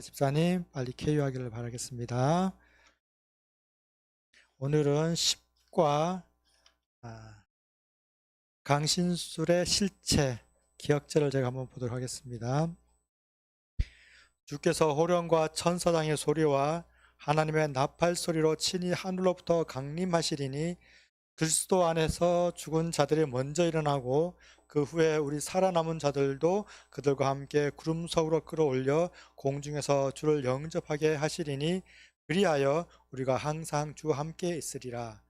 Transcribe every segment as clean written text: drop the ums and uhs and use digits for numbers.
집사님 빨리 쾌유하기를 바라겠습니다. 오늘은 10과 강신술의 실체, 기억절을 제가 한번 보도록 하겠습니다. 주께서 호령과 천사장의 소리와 하나님의 나팔 소리로 친히 하늘로부터 강림하시리니 그리스도 안에서 죽은 자들이 먼저 일어나고 그 후에 우리 살아남은 자들도 그들과 함께 구름 속으로 끌어올려 공중에서 주를 영접하게 하시리니 그리하여 우리가 항상 주와 함께 있으리라.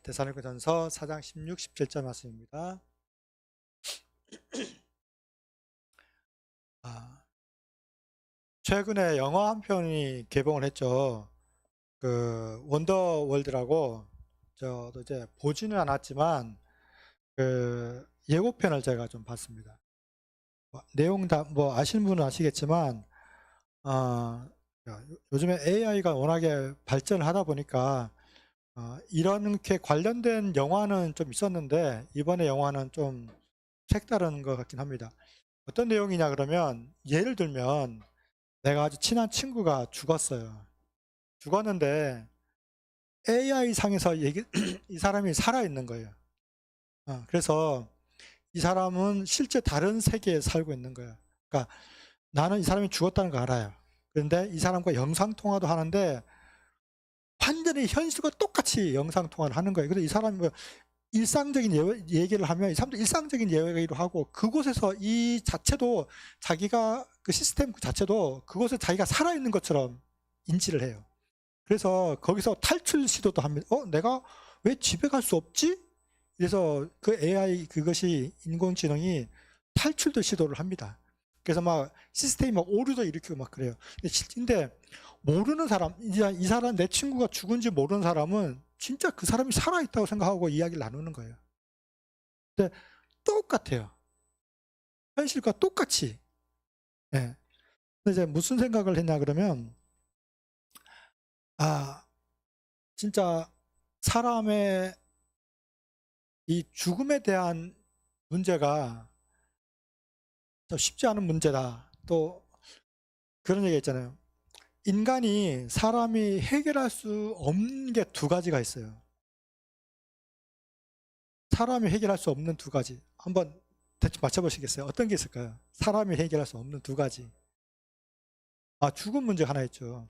데살로니가전서 4장 16, 17절 말씀입니다. 최근에 영화 한 편이 개봉을 했죠. 그 원더월드라고. 저도 이제 보지는 않았지만 그 예고편을 제가 좀 봤습니다. 내용 다 뭐 아시는 분은 아시겠지만 요즘에 AI가 워낙에 발전을 하다 보니까 이렇게 관련된 영화는 좀 있었는데 이번에 영화는 좀 색다른 것 같긴 합니다. 어떤 내용이냐 그러면 예를 들면 내가 아주 친한 친구가 죽었어요. 죽었는데 AI 상에서 이 사람이 살아있는 거예요. 그래서 이 사람은 실제 다른 세계에 살고 있는 거예요. 그러니까 나는 이 사람이 죽었다는 거 알아요. 그런데 이 사람과 영상통화도 하는데 완전히 현실과 똑같이 영상통화를 하는 거예요. 그래서 이 사람이 뭐 일상적인 얘기를 하면 이 사람도 일상적인 얘기를 하고 그곳에서 이 자체도 자기가 그 시스템 그 자체도 그곳에 자기가 살아있는 것처럼 인지를 해요. 그래서 거기서 탈출 시도도 합니다. 내가 왜 집에 갈 수 없지? 그래서 그 AI 그것이 인공지능이 탈출도 시도를 합니다. 그래서 막 시스템이 막 오류도 일으키고 막 그래요. 근데 모르는 사람, 이 사람 내 친구가 죽은지 모르는 사람은 진짜 그 사람이 살아있다고 생각하고 이야기를 나누는 거예요. 근데 똑같아요. 현실과 똑같이. 예. 근데 이제 무슨 생각을 했냐 그러면 진짜 사람의 이 죽음에 대한 문제가 쉽지 않은 문제다. 또 그런 얘기 있잖아요. 사람이 해결할 수 없는 게 두 가지가 있어요. 사람이 해결할 수 없는 두 가지. 한번 대충 맞춰보시겠어요? 어떤 게 있을까요? 사람이 해결할 수 없는 두 가지. 죽음 문제 하나 있죠.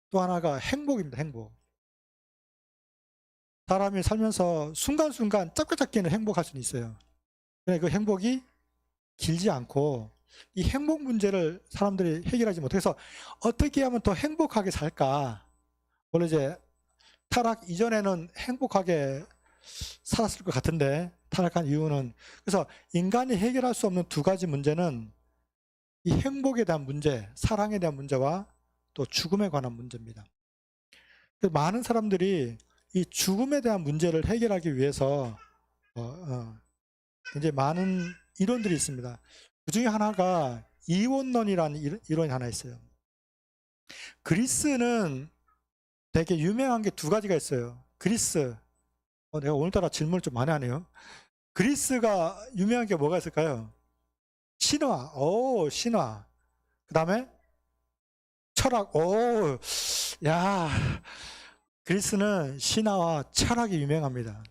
또 하나가 행복입니다. 행복. 사람이 살면서 순간순간 짧게는 행복할 수는 있어요. 근데 그 행복이 길지 않고 이 행복 문제를 사람들이 해결하지 못해서 어떻게 하면 더 행복하게 살까? 원래 이제 타락 이전에는 행복하게 살았을 것 같은데 타락한 이유는 그래서 인간이 해결할 수 없는 두 가지 문제는 이 행복에 대한 문제, 사랑에 대한 문제와 또 죽음에 관한 문제입니다. 많은 사람들이 이 죽음에 대한 문제를 해결하기 위해서 굉장히 많은 이론들이 있습니다. 그 중에 하나가 이원론이라는 이론이 하나 있어요. 그리스는 되게 유명한 게 두 가지가 있어요. 그리스. 내가 오늘따라 질문을 좀 많이 하네요. 그리스가 유명한 게 뭐가 있을까요? 신화. 신화. 그 다음에 철학. 야. 그리스는 신화와 철학이 유명합니다.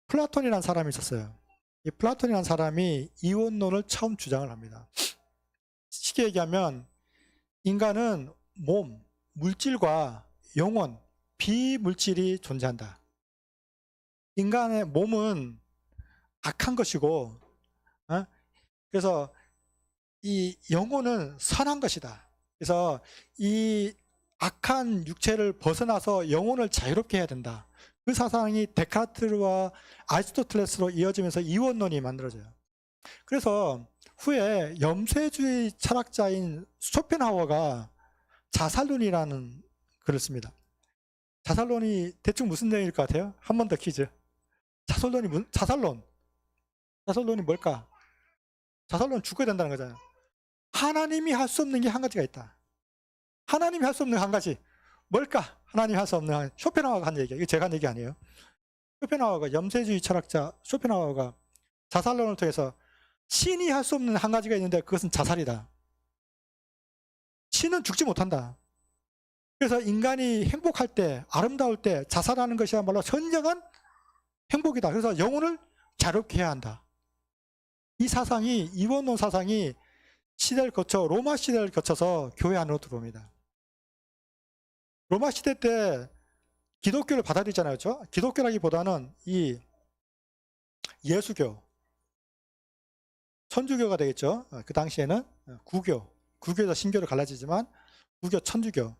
플라톤이라는 사람이 있었어요. 이 플라톤이라는 사람이 이원론을 처음 주장을 합니다. 쉽게 얘기하면 인간은 몸, 물질과 영혼, 비물질이 존재한다. 인간의 몸은 악한 것이고, 그래서 이 영혼은 선한 것이다. 그래서 이 악한 육체를 벗어나서 영혼을 자유롭게 해야 된다. 그 사상이 데카르트와 아리스토텔레스로 이어지면서 이원론이 만들어져요. 그래서 후에 염세주의 철학자인 쇼펜하우어가 자살론이라는 글을 씁니다. 자살론이 대충 무슨 내용일 것 같아요? 한 번 더 퀴즈. 자살론이 뭘까? 자살론은 죽어야 된다는 거잖아요. 하나님이 할 수 없는 게 한 가지가 있다. 하나님이 할 수 없는 한 가지. 뭘까? 하나님이 할 수 없는 한 가지. 쇼펜하우어가 한 얘기예요. 이거 제가 한 얘기 아니에요. 쇼펜하우어가 염세주의 철학자 쇼펜하우어가 자살론을 통해서 신이 할 수 없는 한 가지가 있는데 그것은 자살이다. 신은 죽지 못한다. 그래서 인간이 행복할 때, 아름다울 때 자살하는 것이야말로 선정한 행복이다. 그래서 영혼을 자유롭게 해야 한다. 이 사상이, 이원론 사상이 시대를 거쳐, 로마 시대를 거쳐서 교회 안으로 들어옵니다. 로마 시대 때 기독교를 받아들이잖아요. 그렇죠? 기독교라기보다는 이 예수교, 천주교가 되겠죠. 그 당시에는 구교에서 신교로 갈라지지만 구교, 천주교.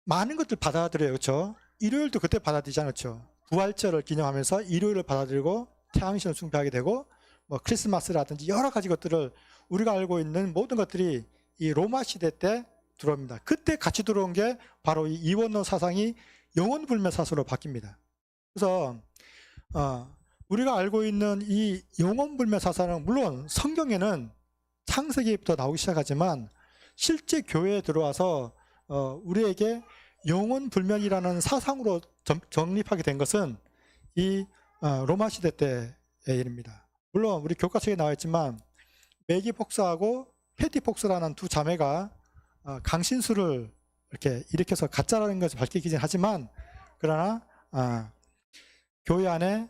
많은 것들 받아들여요. 그렇죠? 일요일도 그때 받아들이잖아요. 그렇죠? 부활절을 기념하면서 일요일을 받아들이고 태양신을 숭배하게 되고 뭐 크리스마스라든지 여러 가지 것들을 우리가 알고 있는 모든 것들이 이 로마 시대 때 들어옵니다. 그때 같이 들어온 게 바로 이 이원론 사상이 영혼불멸 사상으로 바뀝니다. 그래서 우리가 알고 있는 이 영혼불멸 사상은 물론 성경에는 창세기부터 나오기 시작하지만 실제 교회에 들어와서 우리에게 영혼불멸이라는 사상으로 정립하게 된 것은 이 로마 시대 때의 일입니다. 물론 우리 교과서에 나와 있지만 메기 폭스하고 페티 폭스라는 두 자매가 강신술을 이렇게 일으켜서 가짜라는 것을 밝히긴 하지만 그러나 교회 안에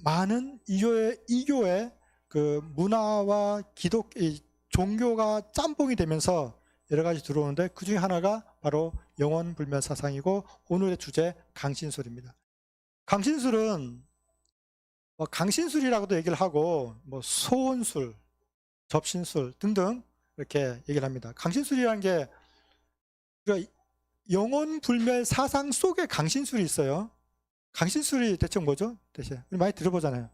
많은 이교의 그 문화와 종교가 짬뽕이 되면서 여러 가지 들어오는데 그 중에 하나가 바로 영혼불멸 사상이고 오늘의 주제 강신술입니다. 강신술은 강신술이라고도 얘기를 하고 뭐 소원술, 접신술 등등 이렇게 얘기를 합니다. 강신술이라는 게 영혼불멸 사상 속에 강신술이 있어요. 강신술이 대체 뭐죠? 대체 우리 많이 들어보잖아요.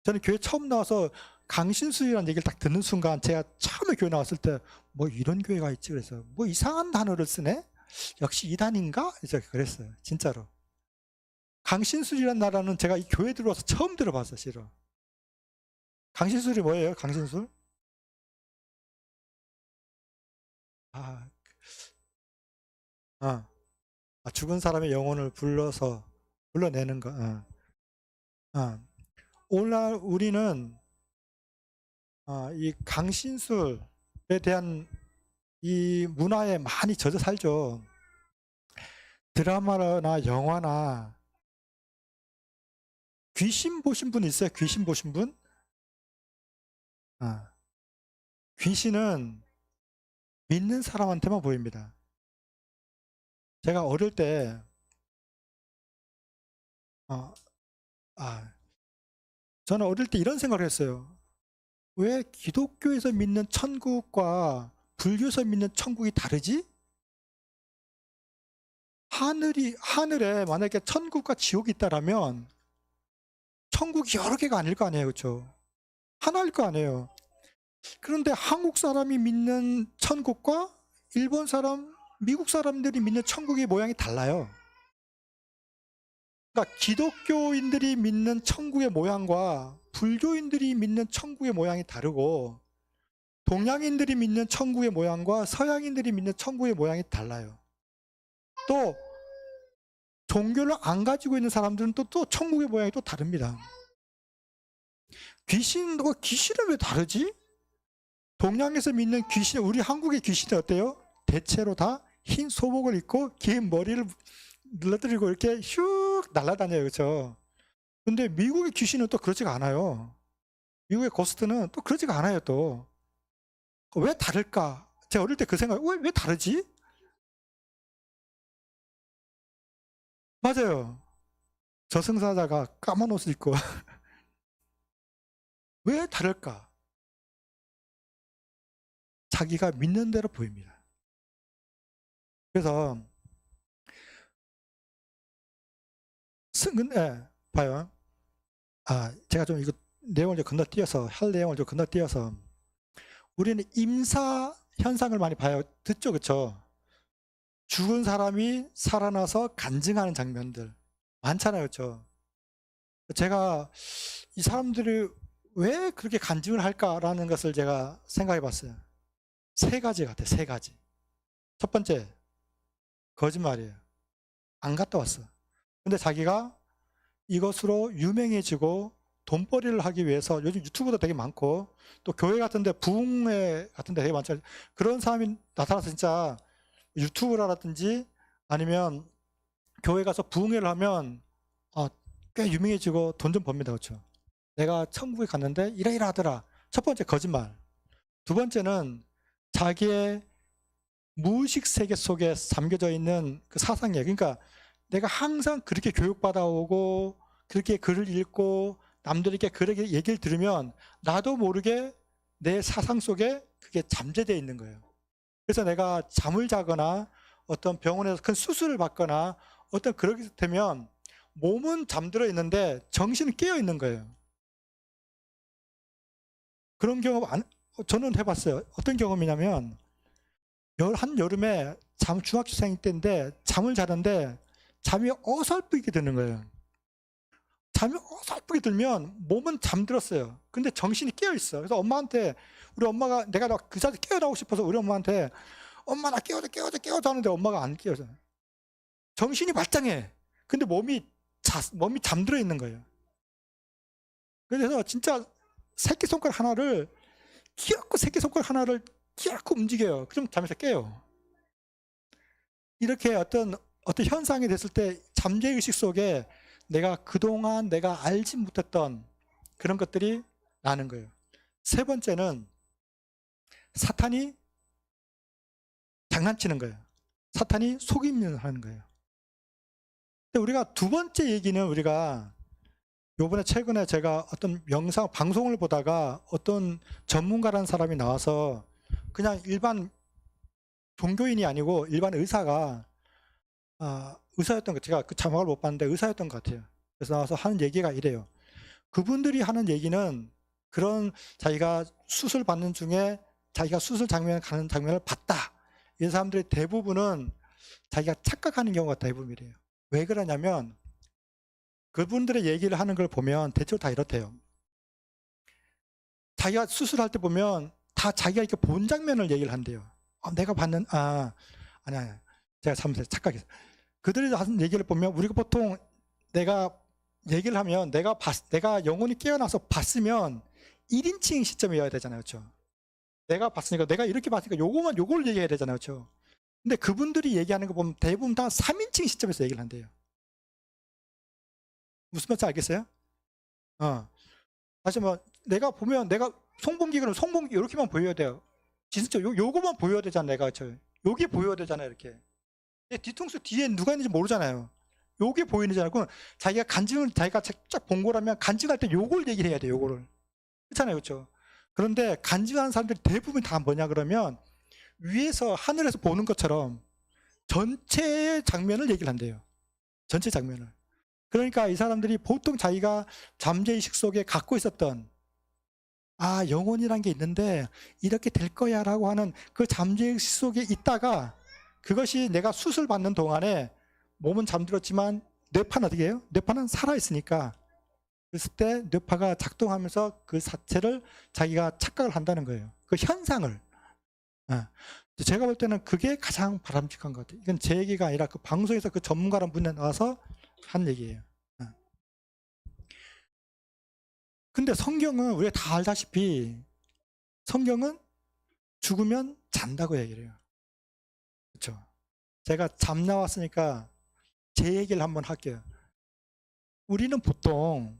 저는 교회 처음 나와서 강신술이라는 얘기를 딱 듣는 순간 제가 처음에 교회 나왔을 때 뭐 이런 교회가 있지 그래서 뭐 이상한 단어를 쓰네? 역시 이단인가? 이제 그랬어요. 진짜로. 강신술이라는 나라는 제가 이 교회 들어와서 처음 들어봤어요. 실은. 강신술이 뭐예요? 강신술? 죽은 사람의 영혼을 불러내는 거. 오늘날 우리는 이 강신술에 대한 이 문화에 많이 젖어 살죠. 드라마나 영화나 귀신 보신 분 있어요? 귀신 보신 분? 귀신은 믿는 사람한테만 보입니다. 제가 어릴 때 저는 어릴 때 이런 생각을 했어요. 왜 기독교에서 믿는 천국과 불교에서 믿는 천국이 다르지? 하늘에 만약에 천국과 지옥이 있다라면 천국이 여러 개가 아닐 거 아니에요. 그렇죠? 하나일 거 아니에요. 그런데 한국 사람이 믿는 천국과 일본 사람, 미국 사람들이 믿는 천국의 모양이 달라요. 그러니까 기독교인들이 믿는 천국의 모양과 불교인들이 믿는 천국의 모양이 다르고 동양인들이 믿는 천국의 모양과 서양인들이 믿는 천국의 모양이 달라요. 또 종교를 안 가지고 있는 사람들은 또 천국의 모양이 또 다릅니다. 귀신은 왜 다르지? 동양에서 믿는 귀신, 우리 한국의 귀신이 어때요? 대체로 다 흰 소복을 입고 긴 머리를 늘어뜨리고 이렇게 슉 날아다녀요. 그렇죠? 근데 미국의 귀신은 또 그러지가 않아요. 미국의 고스트는 또 그러지가 않아요. 또 왜 다를까? 제가 어릴 때 그 생각, 왜 다르지? 맞아요. 저승사자가 까만 옷을 입고 왜 다를까? 자기가 믿는 대로 보입니다. 그래서 봐요. 제가 좀 이거 내용을 좀 건너뛰어서 할 내용을 좀 건너뛰어서 우리는 임사 현상을 많이 봐요. 듣죠, 그렇죠? 죽은 사람이 살아나서 간증하는 장면들 많잖아요, 그렇죠? 제가 이 사람들이 왜 그렇게 간증을 할까라는 것을 제가 생각해 봤어요. 세 가지 같아요. 세 가지. 첫 번째, 거짓말이에요. 안 갔다 왔어. 근데 자기가 이것으로 유명해지고 돈벌이를 하기 위해서 요즘 유튜브도 되게 많고 또 교회 같은데 부흥회 같은데 되게 많죠. 그런 사람이 나타나서 진짜 유튜브라든지 아니면 교회 가서 부흥회를 하면 꽤 유명해지고 돈 좀 법니다. 그렇죠? 내가 천국에 갔는데 이러이러하더라. 첫 번째 거짓말. 두 번째는 자기의 무의식 세계 속에 잠겨져 있는 그 사상이에요. 그러니까 내가 항상 그렇게 교육받아 오고 그렇게 글을 읽고 남들에게 그렇게 얘기를 들으면 나도 모르게 내 사상 속에 그게 잠재되어 있는 거예요. 그래서 내가 잠을 자거나 어떤 병원에서 큰 수술을 받거나 어떤 그렇게 되면 몸은 잠들어 있는데 정신은 깨어 있는 거예요. 그런 경험 저는 해봤어요. 어떤 경험이냐면 한 여름에 중학생 때인데 잠을 자는데 잠이 어설프게 드는 거예요. 잠이 어설프게 들면 몸은 잠들었어요. 근데 정신이 깨어 있어. 그래서 엄마한테 우리 엄마가 내가 그 자리에 깨어나고 싶어서 우리 엄마한테 엄마 나 깨워줘 하는데 엄마가 안 깨워줘요. 정신이 말짱해. 근데 몸이 잠들어 있는 거예요. 그래서 진짜 새끼손가락 하나를 끼얹고 움직여요. 그럼 잠에서 깨요. 이렇게 어떤 현상이 됐을 때 잠재의식 속에 내가 그동안 내가 알지 못했던 그런 것들이 나는 거예요. 세 번째는 사탄이 장난치는 거예요. 사탄이 속임을 하는 거예요. 근데 우리가 두 번째 얘기는 우리가 요번에 최근에 제가 어떤 방송을 보다가 어떤 전문가라는 사람이 나와서 그냥 일반 종교인이 아니고 일반 의사가 의사였던 것, 제가 그 자막을 못 봤는데 의사였던 것 같아요. 그래서 나와서 하는 얘기가 이래요. 그분들이 하는 얘기는 그런 자기가 수술 받는 중에 자기가 수술 가는 장면을 봤다. 이 사람들의 대부분은 자기가 착각하는 경우가 대부분이래요. 왜 그러냐면 그분들의 얘기를 하는 걸 보면 대체로 다 이렇대요. 자기가 수술할 때 보면 다 자기가 이렇게 본 장면을 얘기를 한대요. 내가 봤는 아니야. 제가 착각했어. 그들이 하는 얘기를 보면 우리가 보통 내가 얘기를 하면 내가 영혼이 깨어나서 봤으면 1인칭 시점이어야 되잖아요. 그렇죠? 내가 봤으니까 내가 이렇게 봤으니까 요걸 얘기해야 되잖아요. 그렇죠? 근데 그분들이 얘기하는 거 보면 대부분 다 3인칭 시점에서 얘기를 한대요. 무슨 말인지 알겠어요? 다시 내가 보면 내가 송봉기 그러면 송봉기 이렇게만 보여야 돼요. 진짜 요거만 보여야 되잖아. 내가 여기 보여야 되잖아요. 이렇게. 뒤통수 뒤에 누가 있는지 모르잖아요. 요게 보이는잖아요. 그럼 자기가 쫙 본 거라면 간증할 때 요걸 얘기를 해야 돼요. 요거를. 그렇잖아요. 그렇죠? 그런데 간증하는 사람들이 대부분 다 뭐냐 그러면 위에서 하늘에서 보는 것처럼 전체 장면을 얘기를 한대요. 전체 장면을. 그러니까 이 사람들이 보통 자기가 잠재의식 속에 갖고 있었던 영혼이란 게 있는데 이렇게 될 거야 라고 하는 그 잠재의식 속에 있다가 그것이 내가 수술 받는 동안에 몸은 잠들었지만 뇌파는 어떻게 해요? 뇌파는 살아있으니까 그랬을 때 뇌파가 작동하면서 그 사체를 자기가 착각을 한다는 거예요. 그 현상을. 제가 볼 때는 그게 가장 바람직한 것 같아요. 이건 제 얘기가 아니라 그 방송에서 그 전문가라는 분이 나와서 한 얘기예요. 근데 성경은 우리가 다 알다시피 성경은 죽으면 잔다고 얘기를 해요. 그렇죠? 제가 잠 나왔으니까 제 얘기를 한번 할게요. 우리는 보통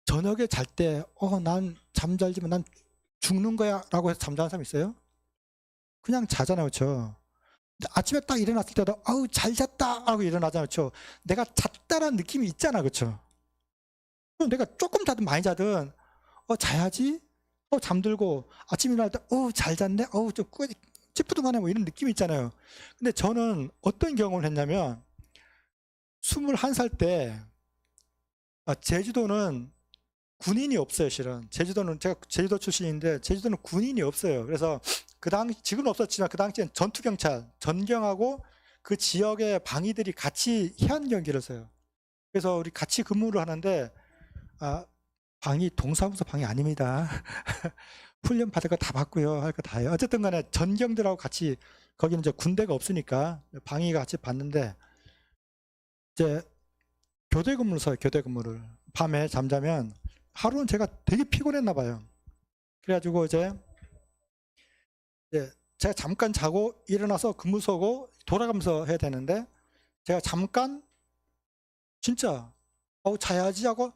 저녁에 잘 때 난 잠잘지만 난 죽는 거야 라고 해서 잠자는 사람 있어요? 그냥 자잖아요. 그렇죠? 아침에 딱 일어났을 때도 잘 잤다 하고 일어나잖아요. 그렇죠? 내가 잤다라는 느낌이 있잖아. 그렇죠? 그럼 내가 조금 자든 많이 자든 자야지 잠들고 아침에 일어날 때 잘 잤네 좀 찌뿌둥하네 뭐 이런 느낌이 있잖아요. 근데 저는 어떤 경험을 했냐면 21살 때 제주도는 군인이 없어요. 실은 제주도는 제가 제주도 출신인데 제주도는 군인이 없어요. 그래서 그 당시 지금은 없었지만 그 당시엔 전투경찰 전경하고 그 지역의 방위들이 같이 해안 경기를 써요. 그래서 우리 같이 근무를 하는데 방위 동사무소 방위 아닙니다. 훈련 받을 거 다 받고요. 할 거 다 해요. 어쨌든 간에 전경들하고 같이 거기는 이제 군대가 없으니까 방위가 같이 받는데 이제 교대 근무를 써요. 교대 근무를 밤에 잠자면 하루는 제가 되게 피곤했나 봐요. 그래가지고 이제 제가 잠깐 자고 일어나서 근무 서고 돌아가면서 해야 되는데 제가 잠깐 진짜 자야지 하고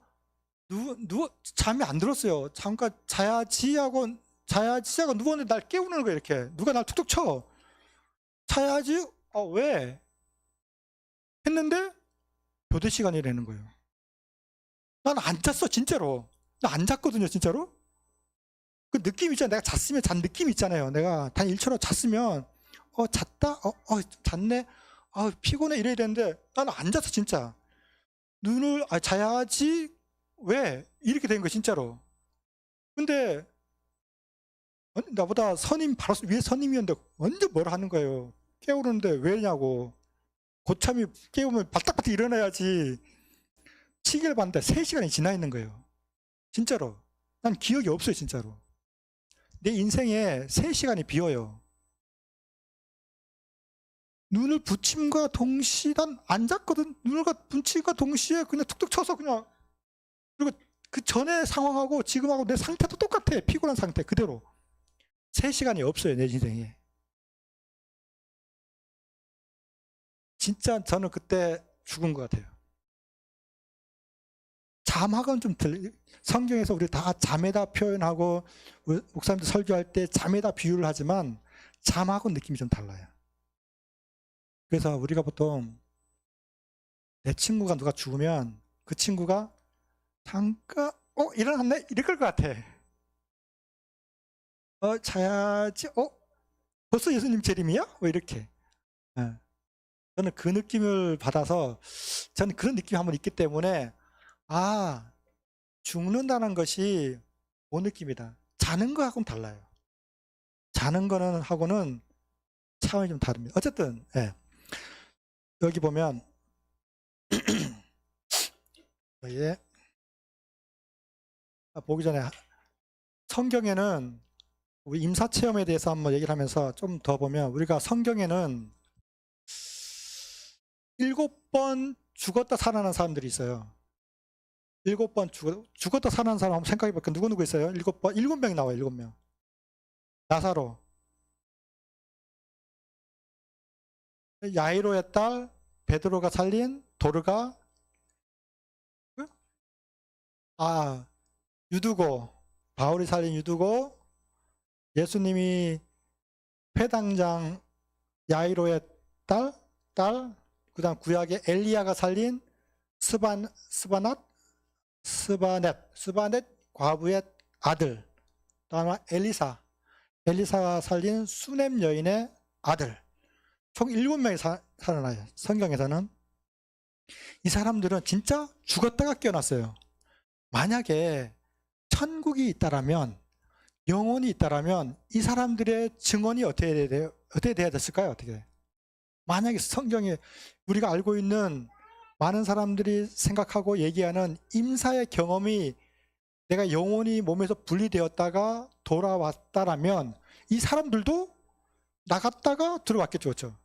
잠이 안 들었어요. 잠깐 자야지 하고 누웠는데 날 깨우는 거예요. 이렇게 누가 날 툭툭 쳐. 자야지? 왜? 했는데 교대 시간이라는 거예요. 난 안 잤어 진짜로. 나 안 잤거든요 진짜로. 그 느낌 있잖아요. 내가 잤으면 잔 느낌 있잖아요. 내가 단 1초로 잤으면 잤다? 잤네? 피곤해 이래야 되는데 나는 안 잤어 진짜. 눈을 자야지? 왜? 이렇게 된 거예요 진짜로. 근데 나보다 선임 바로 위에 선임이었는데 완전 뭐라 하는 거예요. 깨우는데 왜냐고. 고참이 깨우면 바닥바닥 일어나야지. 시계를 봤는데 3시간이 지나 있는 거예요. 진짜로. 난 기억이 없어요 진짜로. 내 인생에 3시간이 비어요. 눈을 붙임과 동시에 난 안 잤거든. 눈을 붙임과 동시에 그냥 툭툭 쳐서 그냥. 그리고 그 전에 상황하고 지금하고 내 상태도 똑같아. 피곤한 상태 그대로. 3시간이 없어요 내 인생에. 진짜 저는 그때 죽은 것 같아요. 잠하고는 좀 성경에서 우리 다 잠에다 표현하고 목사님들 설교할 때 잠에다 비유를 하지만 잠하고는 느낌이 좀 달라요. 그래서 우리가 보통 내 친구가 누가 죽으면 그 친구가 잠깐 일어났네 이럴 것 같아. 자야지. 벌써 예수님 재림이야? 이렇게. 저는 그 느낌을 받아서 저는 그런 느낌이 한번 있기 때문에 죽는다는 것이 뭔 느낌이다. 자는 거하고는 달라요. 자는 거는 하고는 차원이 좀 다릅니다. 어쨌든 여기 보면 보기 전에 성경에는 우리 임사체험에 대해서 한번 얘기를 하면서 좀 더 보면 우리가 성경에는 7번 죽었다 살아난 사람들이 있어요. 7번 죽었다 살아난 사람 한번 생각해 볼게요. 누구 있어요? 7번, 7명 나와요. 7명. 나사로, 야이로의 딸, 베드로가 살린 도르가, 유두고, 바울이 살린 유두고, 예수님이 회당장 야이로의 딸, 그 다음 구약의 엘리야가 살린 스바넷 과부의 아들, 다음에 엘리사가 살린 수넴 여인의 아들, 총 7명이 살아나요. 성경에서는. 이 사람들은 진짜 죽었다가 깨어났어요. 만약에 천국이 있다라면, 영혼이 있다라면 이 사람들의 증언이 어떻게 돼야 됐을까요? 어떻게? 만약에 성경에 우리가 알고 있는 많은 사람들이 생각하고 얘기하는 임사의 경험이 내가 영혼이 몸에서 분리되었다가 돌아왔다라면 이 사람들도 나갔다가 들어왔겠죠. 그렇죠?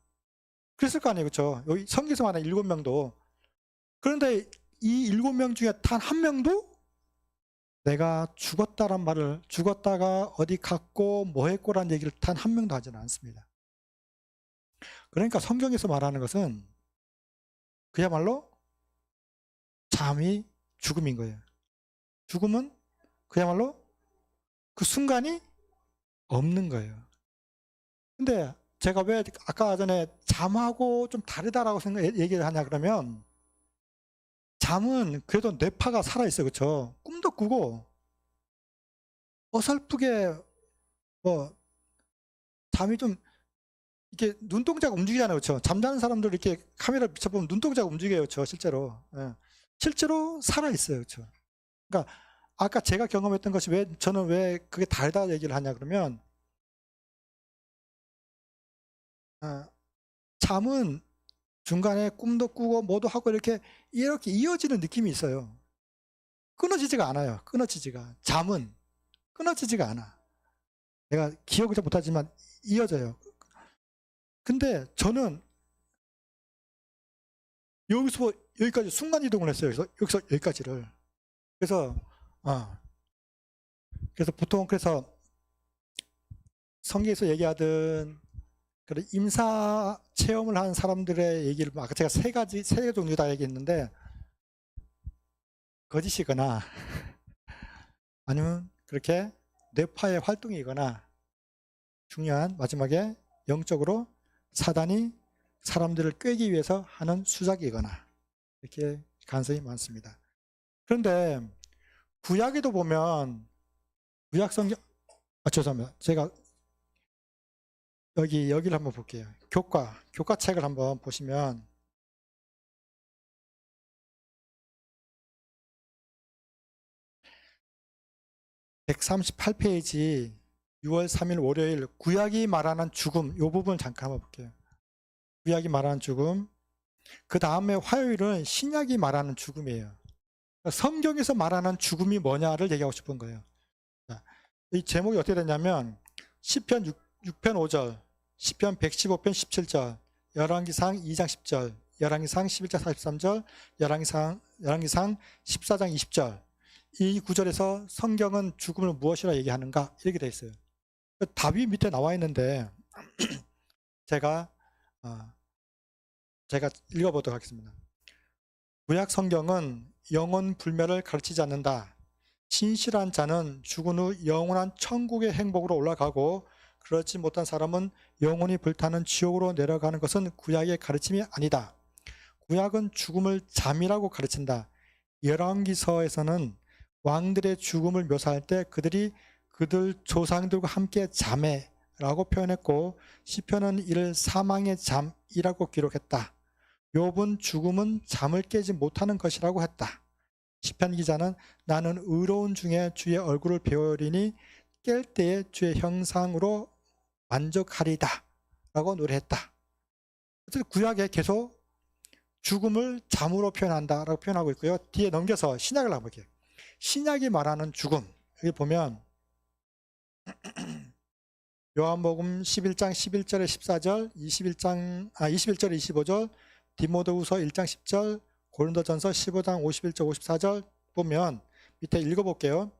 그랬을 거 아니에요. 그렇죠? 여기 성경에서 말하는 7명도. 그런데 이 7명 중에 단 한 명도 내가 죽었다가 어디 갔고 뭐 했고라는 얘기를 단 한 명도 하지는 않습니다. 그러니까 성경에서 말하는 것은 그야말로 잠이 죽음인 거예요. 죽음은 그야말로 그 순간이 없는 거예요. 근데 제가 왜 아까 전에 잠하고 좀 다르다라고 얘기를 하냐 그러면 잠은 그래도 뇌파가 살아있어요. 그렇죠? 꿈도 꾸고 어설프게 잠이 좀 이렇게 눈동자가 움직이잖아요. 그렇죠? 잠자는 사람들 이렇게 카메라 비춰보면 눈동자가 움직여요. 그렇죠? 실제로. 실제로 살아있어요. 그렇죠? 그러니까 아까 제가 경험했던 것이 저는 왜 그게 다르다 얘기를 하냐 그러면 잠은 중간에 꿈도 꾸고 뭐도 하고 이렇게 이어지는 느낌이 있어요. 끊어지지가 않아요. 잠은 끊어지지가 않아. 내가 기억을 잘 못하지만 이어져요. 근데 저는 여기서 여기까지 순간이동을 했어요. 여기서 여기까지를. 그래서 그래서 보통 그래서 성경에서 얘기하던 그런 임사 체험을 한 사람들의 얘기를 아까 제가 세 가지 종류 다 얘기했는데 거짓이거나 아니면 그렇게 뇌파의 활동이거나 중요한 마지막에 영적으로 사단이 사람들을 꿰기 위해서 하는 수작이거나 이렇게 가능성이 많습니다. 그런데 구약에도 보면 구약 성경 죄송합니다. 제가 여기를 한번 볼게요. 교과책을 한번 보시면 138페이지 6월 3일 월요일 구약이 말하는 죽음 이 부분 잠깐 한번 볼게요. 구약이 말하는 죽음 그 다음에 화요일은 신약이 말하는 죽음이에요. 성경에서 말하는 죽음이 뭐냐를 얘기하고 싶은 거예요. 이 제목이 어떻게 됐냐면 시편 6편 5절, 시편 115편 17절, 열왕기상 2장 10절, 열왕기상 11장 43절, 열왕기상 14장 20절 이 구절에서 성경은 죽음을 무엇이라 얘기하는가 이렇게 돼 있어요. 답이 밑에 나와 있는데 제가 읽어보도록 하겠습니다. 구약 성경은 영혼 불멸을 가르치지 않는다. 신실한 자는 죽은 후 영원한 천국의 행복으로 올라가고 그렇지 못한 사람은 영혼이 불타는 지옥으로 내려가는 것은 구약의 가르침이 아니다. 구약은 죽음을 잠이라고 가르친다. 열왕기서에서는 왕들의 죽음을 묘사할 때 그들이 그들 조상들과 함께 잠에라고 표현했고 시편은 이를 사망의 잠이라고 기록했다. 욥은 죽음은 잠을 깨지 못하는 것이라고 했다. 시편 기자는 나는 의로운 중에 주의 얼굴을 배우리니 깰 때에 주의 형상으로 만족하리다 라고 노래했다. 어쨌든 구약에 계속 죽음을 잠으로 표현한다 라고 표현하고 있고요. 뒤에 넘겨서 신약을 한번 볼게요. 신약이 말하는 죽음 여기 보면 요한복음 11장 11절에 14절 21절에 25절 디모데후서 1장 10절 고린도전서 15장 51절 54절 보면 밑에 읽어볼게요.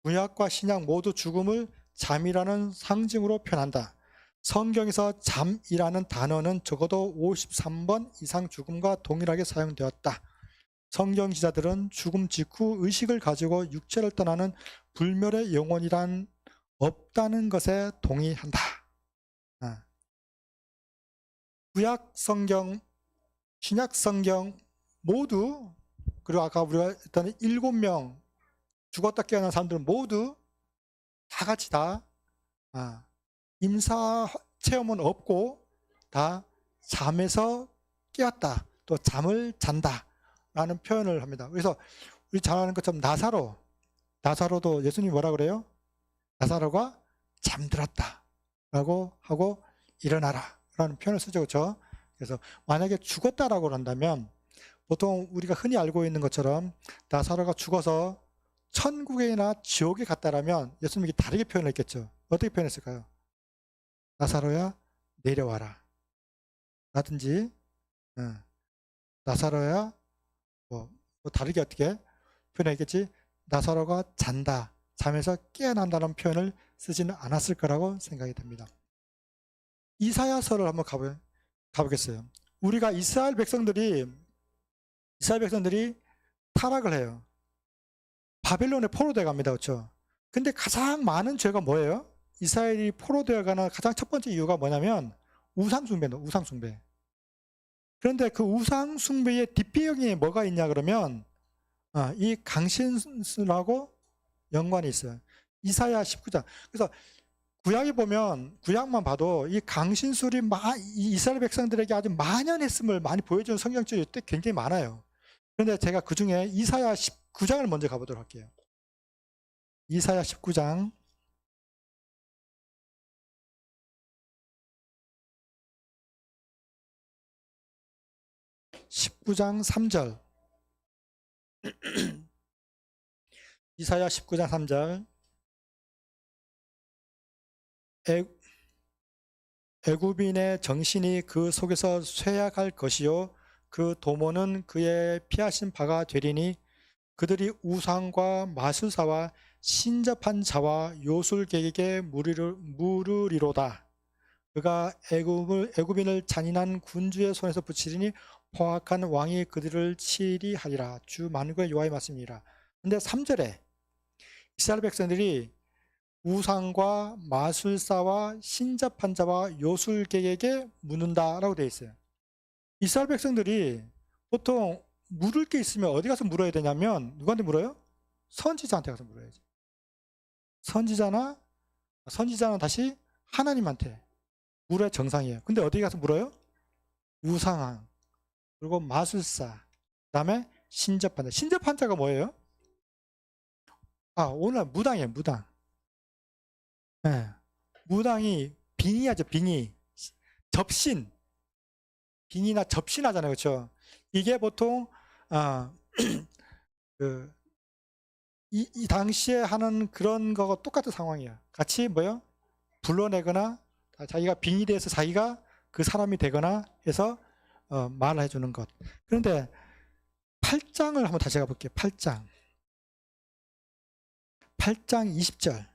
구약과 신약 모두 죽음을 잠이라는 상징으로 표현한다. 성경에서 잠이라는 단어는 적어도 53번 이상 죽음과 동일하게 사용되었다. 성경 기자들은 죽음 직후 의식을 가지고 육체를 떠나는 불멸의 영혼이란 없다는 것에 동의한다. 구약 성경, 신약 성경 모두 그리고 아까 우리가 했던 7명 죽었다 깨어난 사람들은 모두 다 같이 다 임사 체험은 없고 다 잠에서 깨었다. 또 잠을 잔다 라는 표현을 합니다. 그래서 우리 잘 아는 것처럼 나사로도 예수님이 뭐라 그래요? 나사로가 잠들었다 라고 하고 일어나라 라는 표현을 쓰죠. 그렇죠? 그래서 만약에 죽었다라고 한다면 보통 우리가 흔히 알고 있는 것처럼 나사로가 죽어서 천국이나 지옥에 갔다라면 예수님이 다르게 표현했겠죠. 어떻게 표현했을까요? 나사로야 내려와라 라든지 나사로야 뭐 다르게 어떻게 표현했겠지? 나사로가 잔다, 잠에서 깨어난다는 표현을 쓰지는 않았을 거라고 생각이 됩니다. 이사야서를 한번 가보겠어요. 우리가 이스라엘 백성들이 타락을 해요. 바벨론에 포로되어 갑니다. 그렇죠? 근데 가장 많은 죄가 뭐예요? 이스라엘이 포로되어 가는 가장 첫 번째 이유가 뭐냐면 우상숭배입니다. 우상숭배. 그런데 그 우상숭배의 뒷배경에 뭐가 있냐 그러면 이 강신술하고 연관이 있어요. 이사야 19장. 그래서 구약에 보면 구약만 봐도 이 강신술이 이스라엘 백성들에게 아주 만연했음을 많이 보여주는 성경절이 굉장히 많아요. 그런데 제가 그 중에 이사야 19장을 먼저 가보도록 할게요. 이사야 19장 3절 이사야 19장 3절 애굽인의 정신이 그 속에서 쇠약할 것이요 그 도모는 그의 피하신 바가 되리니 그들이 우상과 마술사와 신접한 자와 요술객에게 물으리로다. 그가 애굽인을 잔인한 군주의 손에서 붙이리니 포악한 왕이 그들을 치리 하리라. 주 만국의 여호와의 말씀이니라. 근데 3절에 이스라엘 백성들이 우상과 마술사와 신접한 자와 요술객에게 묻는다라고 되어 있어요. 이스라엘 백성들이 보통 물을 게 있으면 어디 가서 물어야 되냐면 누구한테 물어요? 선지자한테 가서 물어야지. 선지자는 다시 하나님한테 물어야 정상이에요. 근데 어디 가서 물어요? 우상왕, 그리고 마술사, 그다음에 신접한 자. 신접한 자가 뭐예요? 오늘 무당이에요. 무당. 네. 무당이 빙의하죠. 빙의. 접신. 빙의나 접신하잖아요. 그렇죠? 이게 보통 이 당시에 하는 그런 거가 똑같은 상황이에요. 같이 뭐요? 불러내거나 자기가 빙의에 대해서 자기가 그 사람이 되거나 해서 말을 해주는 것. 그런데 8장을 한번 다시 가볼게요. 8장 20절.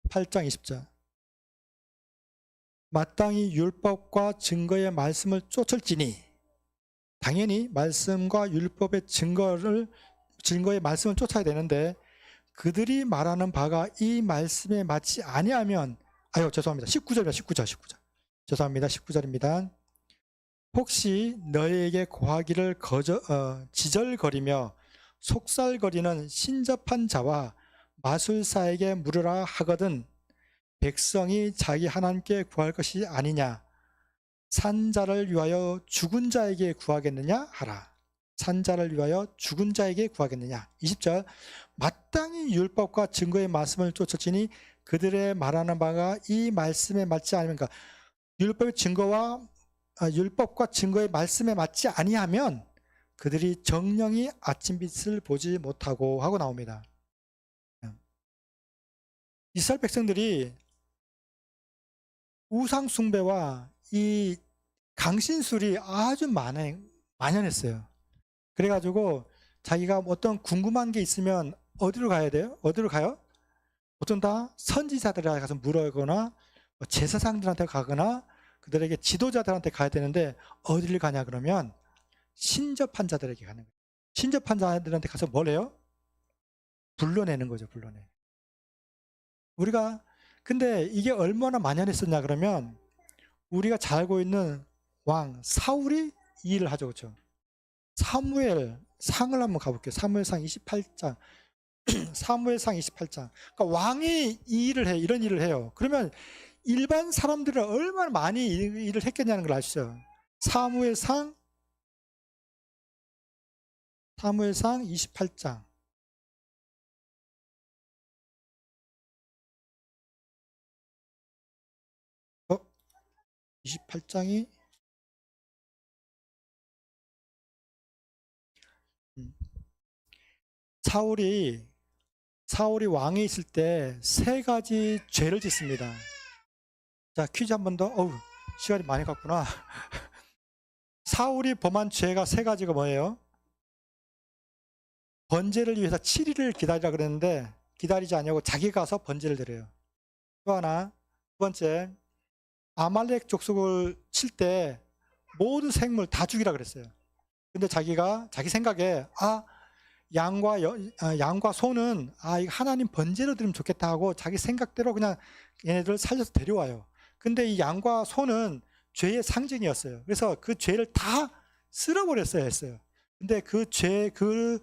8장 20절. 마땅히 율법과 증거의 말씀을 쫓을지니, 당연히 말씀과 율법의 증거의 말씀을 쫓아야 되는데 그들이 말하는 바가 이 말씀에 맞지 아니하면, 죄송합니다. 19절입니다. 19절. 죄송합니다. 19절입니다. 혹시 너희에게 고하기를 지절거리며 속살거리는 신접한 자와 마술사에게 물으라 하거든 백성이 자기 하나님께 구할 것이 아니냐? 산자를 위하여 죽은 자에게 구하겠느냐 하라. 산자를 위하여 죽은 자에게 구하겠느냐. 20절. 마땅히 율법과 증거의 말씀을 쫓았지니 그들의 말하는 바가 이 말씀에 맞지 않으면, 율법과 증거의 말씀에 맞지 아니하면 그들이 정령이 아침빛을 보지 못하고 하고 나옵니다. 이스라엘 백성들이 우상 숭배와 이 강신술이 아주 만연했어요. 그래가지고 자기가 어떤 궁금한 게 있으면 어디로 가야 돼요? 어디로 가요? 보통 다 선지자들한테 가서 물어거나 제사장들한테 가거나 그들에게 지도자들한테 가야 되는데 어디를 가냐 그러면 신접한 자들에게 가는 거예요. 신접한 자들한테 가서 뭘 해요? 불러내는 거죠. 불러내. 근데 이게 얼마나 만연했었냐 그러면 우리가 잘 알고 있는 왕 사울이 이 일을 하죠. 그렇죠? 사무엘상을 한번 가볼게요. 사무엘상 28장. 사무엘상 28장. 그러니까 왕이 이 일을 해, 이런 일을 해요. 그러면 일반 사람들은 얼마나 많이 일을 했겠냐는 걸 아시죠? 사무엘상 28장. 28장이 사울이 왕에 있을 때 3가지 죄를 짓습니다. 자, 퀴즈 한 번 더. 시간이 많이 갔구나. 사울이 범한 죄가 3가지가 뭐예요? 번제를 위해서 7일을 기다리라 그랬는데 기다리지 않냐고 자기 가서 번제를 드려요. 또 하나, 두 번째, 아말렉 족속을 칠 때 모든 생물 다 죽이라 그랬어요. 근데 자기가 자기 생각에 양과 소는 이거 하나님 번제로 드리면 좋겠다 하고 자기 생각대로 그냥 얘네들을 살려서 데려와요. 근데 이 양과 소는 죄의 상징이었어요. 그래서 그 죄를 다 쓸어버렸어야 했어요. 근데 그 죄를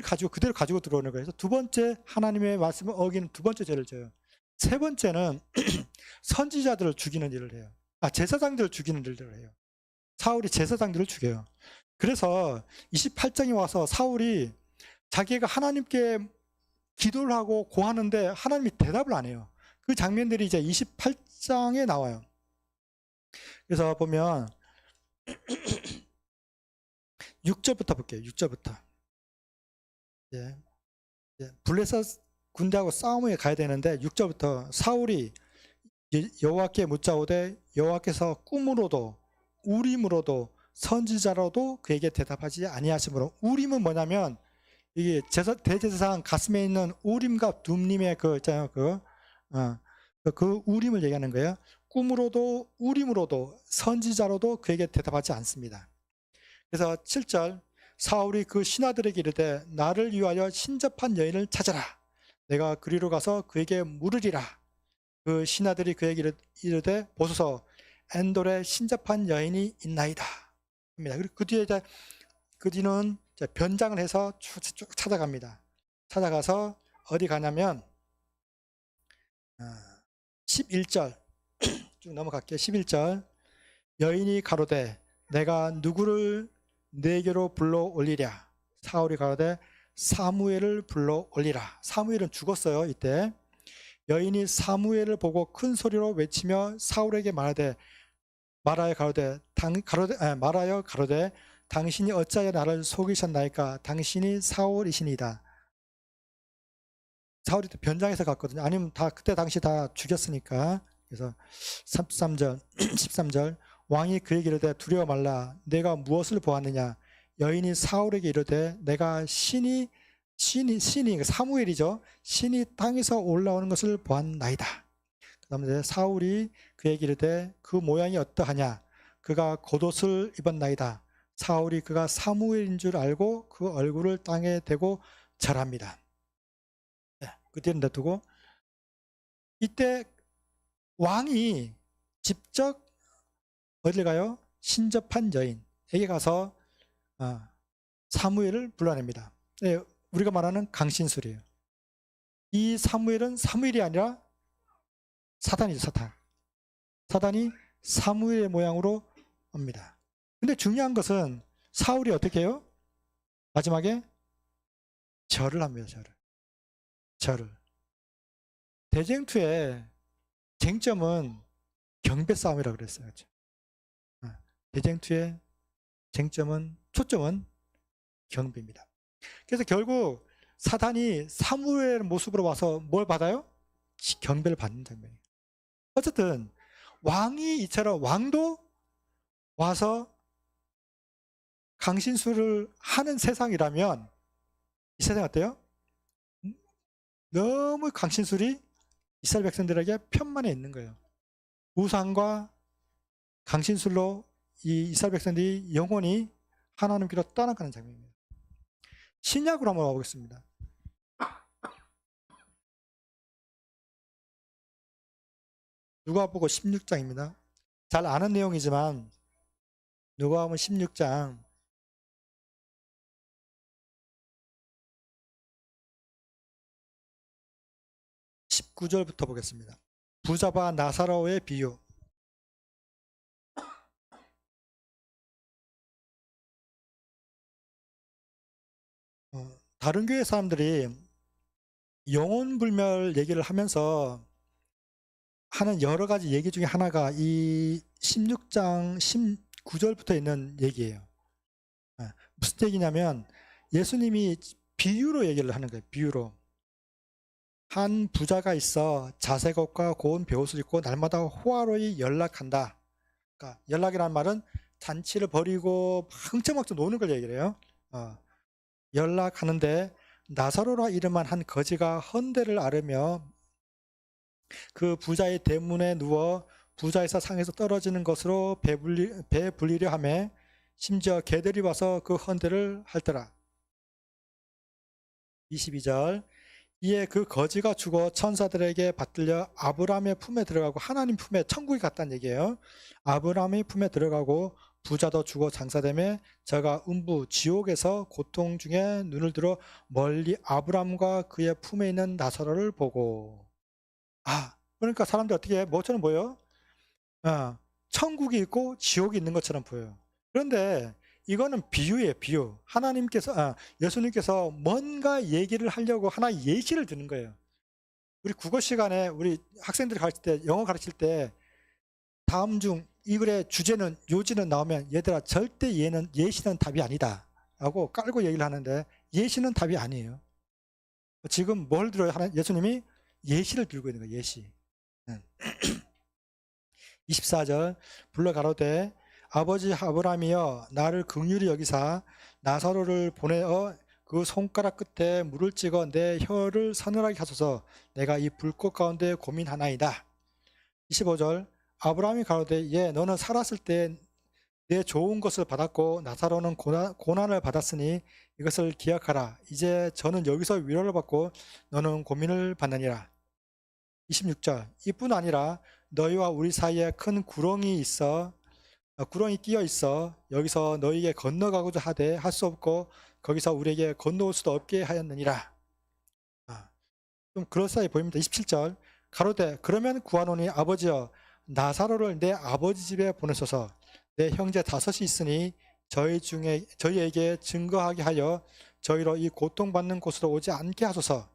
가지고 그대로 가지고 들어오는 거예요. 그래서 두 번째 하나님의 말씀을 어기는 두 번째 죄를 져요. 세 번째는 선지자들을 죽이는 일을 해요. 제사장들을 죽이는 일을 해요. 사울이 제사장들을 죽여요. 그래서 28장에 와서 사울이 자기가 하나님께 기도를 하고 고하는데 하나님이 대답을 안 해요. 그 장면들이 이제 28장에 나와요. 그래서 보면 6절부터 볼게요. 6절부터. 블레셋 군대하고 싸움에 가야 되는데 6절부터 사울이 여호와께 묻자오되 여호와께서 꿈으로도 우림으로도 선지자로도 그에게 대답하지 아니하시므로. 우림은 뭐냐면 이게 대제사장 가슴에 있는 우림과 둠림의 그 있잖아요. 그 우림을 얘기하는 거예요. 꿈으로도 우림으로도 선지자로도 그에게 대답하지 않습니다. 그래서 7절 사울이 그 신하들에게 이르되 나를 위하여 신접한 여인을 찾아라. 내가 그리로 가서 그에게 물으리라. 그 신하들이 그에게 이르되 보소서 엔돌에 신접한 여인이 있나이다 합니다. 그리고 그 뒤는 변장을 해서 쭉 찾아갑니다. 찾아가서 어디 가냐면 11절 쭉 넘어갈게요. 11절 여인이 가로되 내가 누구를 내게로 불러 올리랴. 사울이 가로되 사무엘을 불러 올리라. 사무엘은 죽었어요. 이때 여인이 사무엘을 보고 큰 소리로 외치며 사울에게 말하여 가로되 당신이 어찌하여 나를 속이셨나이까. 당신이 사울이시니이다. 사울이 또 변장해서 갔거든요. 아니면 그때 당시 다 죽였으니까. 그래서 13절 13절 왕이 그에게 이르되 두려워 말라. 내가 무엇을 보았느냐. 여인이 사울에게 이르되 내가 신이 사무엘이죠. 신이 땅에서 올라오는 것을 보았나이다. 그 다음에 사울이 그에게 이르되 그 모양이 어떠하냐. 그가 겉옷을 입었나이다. 사울이 그가 사무엘인 줄 알고 그 얼굴을 땅에 대고 절합니다. 네, 그 뒤는 냅두고 이때 왕이 직접 어딜 가요? 신접한 여인에게 가서 사무엘을 불러냅니다. 네, 우리가 말하는 강신술이에요. 이 사무엘은 사무엘이 아니라 사단이죠. 사단이 사무엘의 모양으로 옵니다. 근데 중요한 것은 사울이 어떻게 해요? 마지막에 절을 합니다. 절을. 대쟁투의 쟁점은 경배 싸움이라고 그랬어요. 그렇죠? 대쟁투의 초점은 경배입니다. 그래서 결국 사단이 사무엘의 모습으로 와서 뭘 받아요? 경배를 받는 장면이에요. 어쨌든 이처럼 왕도 와서 강신술을 하는 세상이라면 이 세상 어때요? 너무 강신술이 이스라엘 백성들에게 편만에 있는 거예요. 우상과 강신술로 이 이스라엘 백성들이 영원히 하나님께로 떠나가는 장면입니다. 신약으로 한번 와보겠습니다. 누가복음 16장입니다. 잘 아는 내용이지만 누가복음 16장 19절부터 보겠습니다. 부자와 나사로의 비유. 다른 교회 사람들이 영혼불멸 얘기를 하면서 하는 여러 가지 얘기 중에 하나가 이 16장 19절부터 있는 얘기예요. 무슨 얘기냐면 예수님이 비유로 얘기를 하는 거예요. 비유로. 한 부자가 있어 자색 옷과 고운 베옷을 입고 날마다 호화로이 연락한다. 그러니까 연락이라는 말은 잔치를 벌이고 흥청망청 노는 걸 얘기를 해요. 연락하는데 나사로라 이름한 한 거지가 헌대를 앓으며 그 부자의 대문에 누워 부자에서 상에서 떨어지는 것으로 배 불리려 하며 심지어 개들이 와서 그 헌대를 핥더라. 22절 이에 그 거지가 죽어 천사들에게 받들려 아브라함의 품에 들어가고 하나님 품에 천국에 갔다는 얘기예요. 아브라함의 품에 들어가고 부자도 죽어 장사되며 저가 음부 지옥에서 고통 중에 눈을 들어 멀리 아브라함과 그의 품에 있는 나사로를 보고 그러니까 사람들이 어떻게 뭐처럼 보여? 천국이 있고 지옥이 있는 것처럼 보여요. 그런데 이거는 비유예요. 비유. 예수님께서 뭔가 얘기를 하려고 하나의 예시를 드는 거예요. 우리 국어 시간에 우리 학생들이 가르칠 때 영어 가르칠 때 다음 중 이 글의 주제는 요지는 나오면 얘들아 절대 예시는 답이 아니다 라고 깔고 얘기를 하는데 예시는 답이 아니에요. 지금 뭘 들어요? 예수님이 예시를 들고 있는 거예요. 예시. 24절 불러 가로되 아버지 아브라함이여 나를 긍휼히 여기사 나사로를 보내어 그 손가락 끝에 물을 찍어 내 혀를 서늘하게 하소서. 내가 이 불꽃 가운데 고민하나이다. 25절 아브라함이 가로되 예 너는 살았을 때 내 좋은 것을 받았고 나사로는 고난을 받았으니 이것을 기억하라. 이제 저는 여기서 위로를 받고 너는 고민을 받느니라. 26절 이뿐 아니라 너희와 우리 사이에 큰 구렁이 끼어 있어 여기서 너희에게 건너가고자 하되 할 수 없고 거기서 우리에게 건너올 수도 없게 하였느니라. 좀 그럴싸해 보입니다. 27절 가로되 그러면 구하노니 아버지여 나사로를 내 아버지 집에 보내소서. 내 형제 5이 있으니 저희에게 증거하게 하여 저희로 이 고통받는 곳으로 오지 않게 하소서.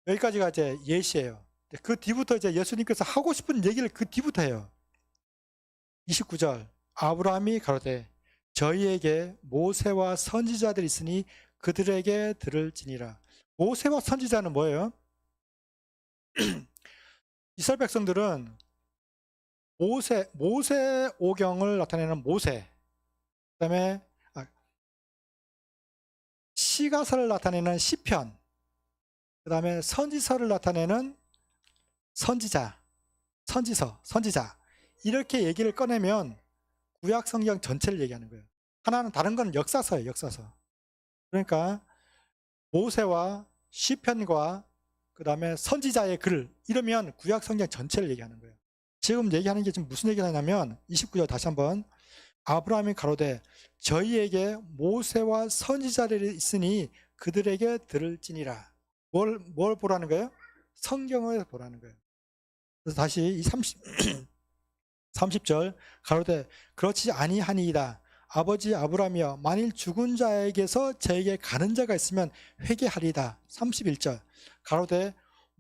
여기까지가 이제 예시예요. 그 뒤부터 이제 예수님께서 하고 싶은 얘기를 그 뒤부터 해요. 29절 아브라함이 가로되 저희에게 모세와 선지자들이 있으니 그들에게 들을지니라. 모세와 선지자는 뭐예요? 이스라엘 백성들은 모세 오경을 나타내는 모세, 그 다음에 시가서를 나타내는 시편, 그 다음에 선지서를 나타내는 선지자 이렇게 얘기를 꺼내면 구약 성경 전체를 얘기하는 거예요. 하나는 다른 건 역사서예요. 역사서. 그러니까 모세와 시편과 그 다음에 선지자의 글 이러면 구약 성경 전체를 얘기하는 거예요. 지금 얘기하는 게 지금 무슨 얘기를 하냐면 29절 다시 한번 아브라함이 가로되 저희에게 모세와 선지자들이 있으니 그들에게 들을지니라. 뭘 보라는 거예요? 성경을 보라는 거예요. 그래서 다시 이 30절 가로되 그렇지 아니하니이다. 아버지 아브라함이여 만일 죽은 자에게서 저에게 가는 자가 있으면 회개하리이다. 31절 가로되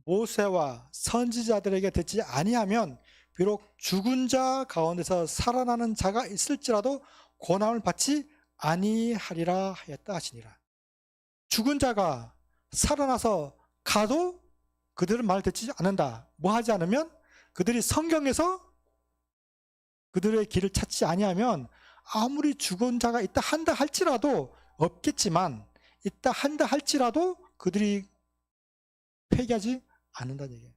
모세와 선지자들에게 듣지 아니하면 비록 죽은 자 가운데서 살아나는 자가 있을지라도 고난을 받지 아니하리라 하였다 하시니라. 죽은 자가 살아나서 가도 그들은 말 듣지 않는다. 뭐 하지 않으면 그들이 성경에서 그들의 길을 찾지 아니하면 아무리 죽은 자가 있다 한다 할지라도 없겠지만 있다 한다 할지라도 그들이 회개하지 않는다는 얘기예요.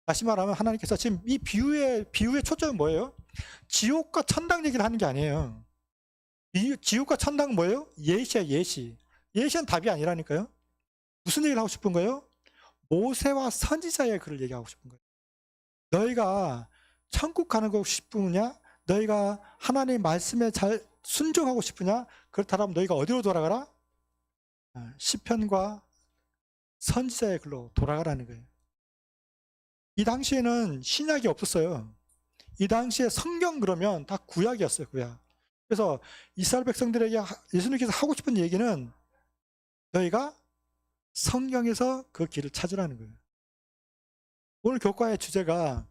다시 말하면 하나님께서 지금 이 비유의 초점은 뭐예요? 지옥과 천당 얘기를 하는 게 아니에요. 지옥과 천당은 뭐예요? 예시야 예시. 예시는 답이 아니라니까요. 무슨 얘기를 하고 싶은 거예요? 모세와 선지자의 글을 얘기하고 싶은 거예요. 너희가 천국 가는 거 싶으냐? 너희가 하나님의 말씀에 잘 순종하고 싶으냐? 그렇다면 너희가 어디로 돌아가라? 시편과 선지자의 글로 돌아가라는 거예요. 이 당시에는 신약이 없었어요. 이 당시에 성경 그러면 다 구약이었어요. 구약. 그래서 이스라엘 백성들에게 예수님께서 하고 싶은 얘기는 너희가 성경에서 그 길을 찾으라는 거예요. 오늘 교과의 주제가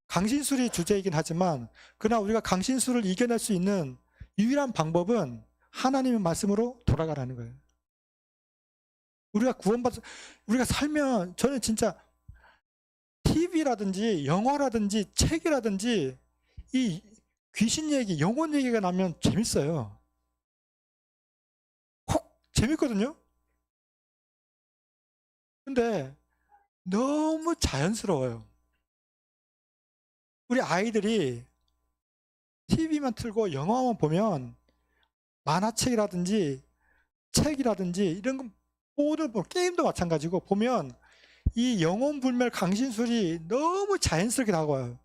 강신술이 주제이긴 하지만 그러나 우리가 강신술을 이겨낼 수 있는 유일한 방법은 하나님의 말씀으로 돌아가라는 거예요. 우리가 살면 저는 진짜 TV라든지 영화라든지 책이라든지 이 귀신 얘기, 영혼 얘기가 나면 재밌어요. 재밌거든요. 근데 너무 자연스러워요. 우리 아이들이 TV만 틀고 영화만 보면 만화책이라든지 책이라든지 이런 거 모든 게임도 마찬가지고 보면 이 영혼불멸 강신술이 너무 자연스럽게 다가와요.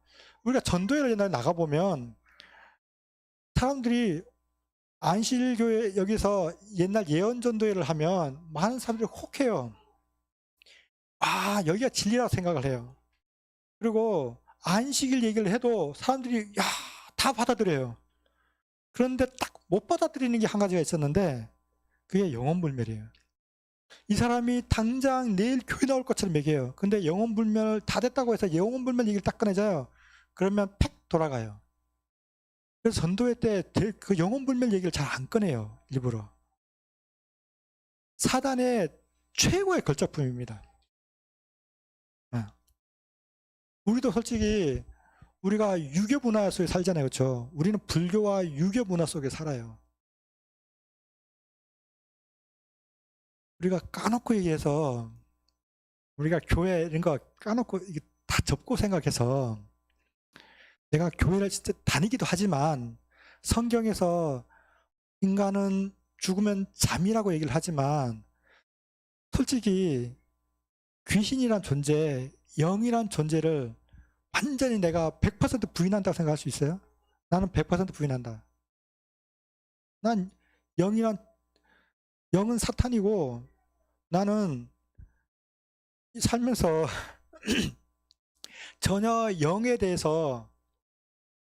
우리가 전도회를 옛날에 나가보면 사람들이 안실교회 여기서 옛날 예언전도회를 하면 많은 사람들이 혹해요. 아 여기가 진리라고 생각을 해요. 그리고 안식일 얘기를 해도 사람들이 야 다 받아들여요. 그런데 딱 못 받아들이는 게 한 가지가 있었는데 그게 영혼불멸이에요. 이 사람이 당장 내일 교회 나올 것처럼 얘기해요. 근데 영혼불멸 다 됐다고 해서 영혼불멸 얘기를 딱 꺼내자요. 그러면 팩 돌아가요. 그래서 전도회 때 그 영혼불멸 얘기를 잘 안 꺼내요. 일부러. 사단의 최고의 걸작품입니다. 우리도 솔직히 우리가 유교 문화 속에 살잖아요. 그렇죠? 우리는 불교와 유교 문화 속에 살아요. 우리가 까놓고 얘기해서 우리가 교회 이런 거 까놓고 이게 다 접고 생각해서 내가 교회를 진짜 다니기도 하지만 성경에서 인간은 죽으면 잠이라고 얘기를 하지만 솔직히 귀신이란 존재, 영이란 존재를 완전히 내가 100% 부인한다고 생각할 수 있어요? 나는 100% 부인한다. 난 영은 사탄이고 나는 살면서 전혀 영에 대해서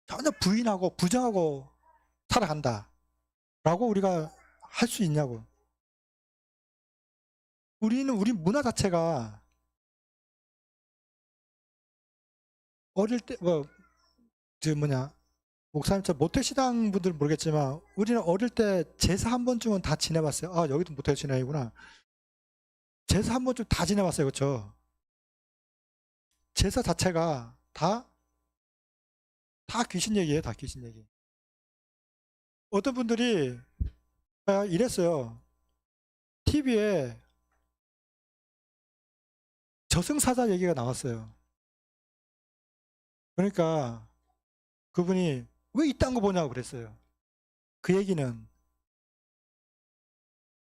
전혀 부인하고 부정하고 살아간다 라고 우리가 할 수 있냐고. 우리 문화 자체가 어릴 때 목사님처럼 모태신앙 분들 모르겠지만 우리는 어릴 때 제사 한 번쯤은 다 지내봤어요. 아, 여기도 모태신앙이구나. 제사 한 번쯤 다 지내봤어요. 그렇죠? 제사 자체가 다 귀신 얘기예요. 다 귀신 얘기. 어떤 분들이 이랬어요. TV에 저승사자 얘기가 나왔어요. 그러니까 그분이 왜 이딴 거 보냐고 그랬어요. 그 얘기는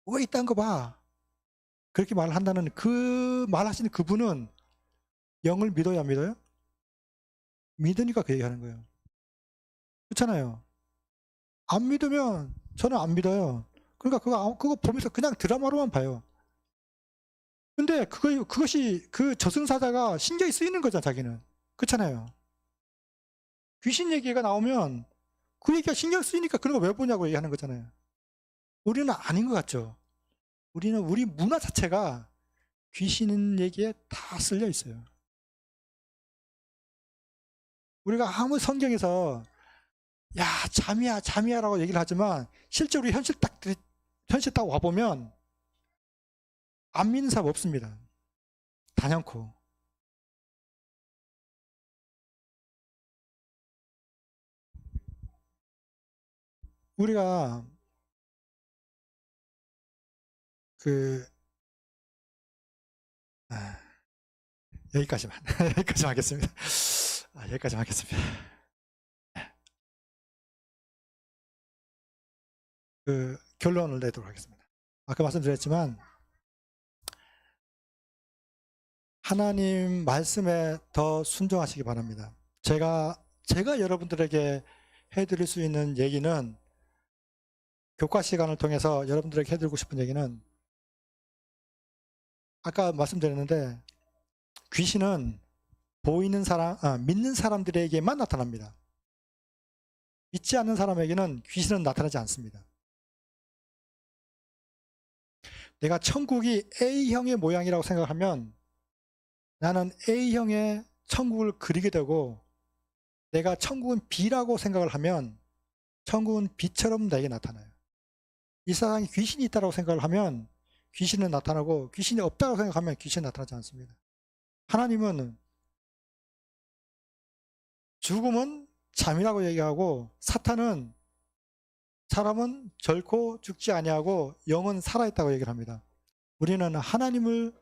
왜 이딴 거 봐? 그렇게 말을 한다는 그 말하시는 그분은 영을 믿어야 안 믿어요? 믿으니까 그 얘기하는 거예요. 그렇잖아요. 안 믿으면 저는 안 믿어요. 그러니까 그거 보면서 그냥 드라마로만 봐요. 근데 그것이 그 저승사자가 신경이 쓰이는 거잖아, 자기는. 그렇잖아요. 귀신 얘기가 나오면 그 얘기가 신경 쓰이니까 그런 거 왜 보냐고 얘기하는 거잖아요. 우리는 아닌 것 같죠. 우리 문화 자체가 귀신 얘기에 다 쓸려 있어요. 우리가 아무 성경에서 야, 잠이야 라고 얘기를 하지만 실제 우리 현실 딱 와보면 안 믿는 사람 없습니다. 단연코. 우리가 여기까지만 여기까지만 하겠습니다. 여기까지만 하겠습니다. 결론을 내도록 하겠습니다. 아까 말씀드렸지만 하나님 말씀에 더 순종하시기 바랍니다. 제가 여러분들에게 해드릴 수 있는 얘기는 교과 시간을 통해서 여러분들에게 해드리고 싶은 얘기는 아까 말씀드렸는데 귀신은 믿는 사람들에게만 나타납니다. 믿지 않는 사람에게는 귀신은 나타나지 않습니다. 내가 천국이 A형의 모양이라고 생각하면 나는 A형의 천국을 그리게 되고 내가 천국은 B라고 생각을 하면 천국은 B처럼 나에게 나타나요. 이 세상에 귀신이 있다고 생각을 하면 귀신은 나타나고 귀신이 없다고 생각하면 귀신은 나타나지 않습니다. 하나님은 죽음은 잠이라고 얘기하고 사탄은 사람은 결코 죽지 아니하고 영은 살아있다고 얘기를 합니다. 우리는 하나님의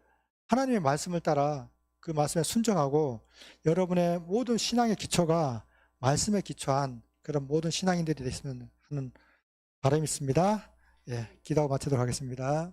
말씀을 따라 그 말씀에 순종하고 여러분의 모든 신앙의 기초가 말씀에 기초한 그런 모든 신앙인들이 됐으면 하는 바람이 있습니다. 기도하고 마치도록 하겠습니다.